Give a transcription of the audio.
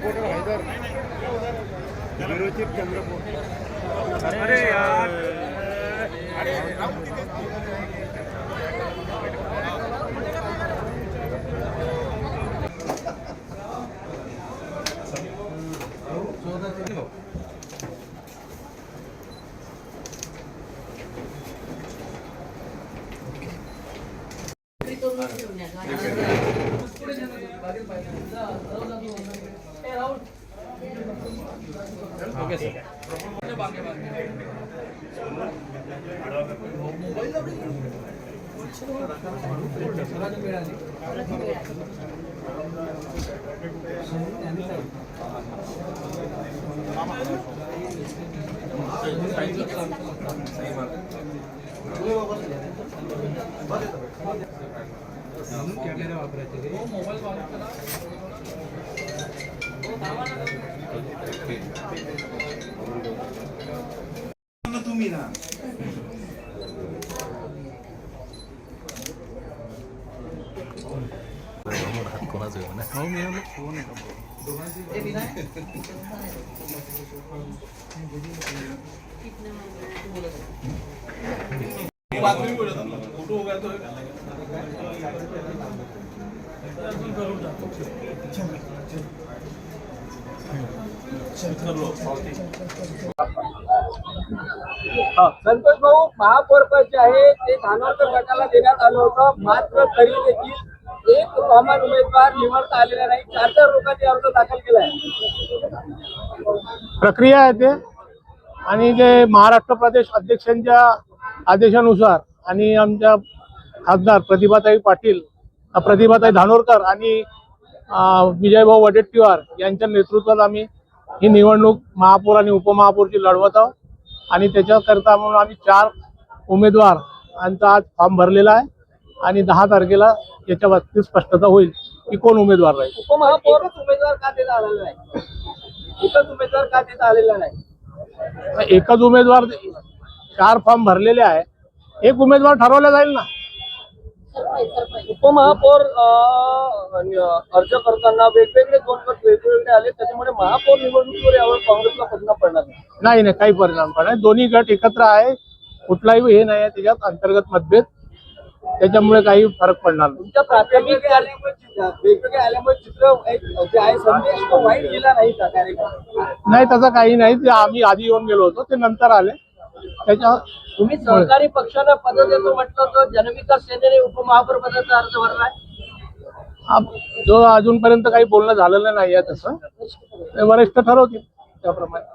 Reporter Haider bureau chief Chandrapur. अरे यार, अरे कॅमेरा वापरायचे मोबाईल तुम्ही ना कोणाचं आहे ना? हो मी फोन फोटो हो गया तो संतोष भाऊ महापौर पद जे आहे ते धानोरकर गटाला देण्यात आलं होतं, मात्र तरी देखील एक कॉमन उमेदवार निवडता आलेला नाही। 4 लोकांनी अर्ज दाखल केलाय। प्रक्रिया आहे ते, आणि जे महाराष्ट्र प्रदेश अध्यक्षांच्या आदेशानुसार आणि आमच्या खासदार प्रतिभाताई धानोरकर आणि विजयभाऊ वडेट्टीवार यांच्या नेतृत्वात आम्ही ही निवडणूक महापौर आणि उपमहापौरची लढवत आहोत। आणि त्याच्याकरता म्हणून आम्ही 4 उमेदवारांचा आज फॉर्म भरलेला आहे आणि 10 तारखेला याच्या बाबतीत स्पष्टता होईल की कोण उमेदवार राहील। उपमहापौरच उमेदवार का देता आलेला नाही? एकच उमेदवार का देता आलेला नाही? एकच उमेदवार, 4 फॉर्म भरलेले आहे, एक उमेदवार ठरवला जाईल ना। उपमहापौर अर्ज करताना वेगवेगळे 2 गट वेगवेगळे आले, त्याच्यामुळे महापौर निवडणुकीवर यावर काँग्रेसला परिणाम पडणार नाही नाही, काही परिणाम पडणार। दोन्ही गट एकत्र आहे, कुठलाही हे नाही आहे त्याच्यात अंतर्गत मतभेद, त्याच्यामुळे काही फरक पडणार नाही। तुमच्या प्राथमिक वेगवेगळे आल्यामुळे चित्र जे आहे संदेश तो वाईट गेला नाही का कार्यक्रम? नाही, तसं काही नाही, ते आम्ही आधी येऊन गेलो होतो, ते नंतर आले। त्याच्या तुम्ही सहकारी पक्षाला पद देतो म्हटलं तर जनविकास सेनेने उपमहापौर पदाचा अर्ज भरलाय। जो अजूनपर्यंत काही बोलणं झालेलं नाही आहे, तसं ते वरिष्ठ ठरवतील त्याप्रमाणे।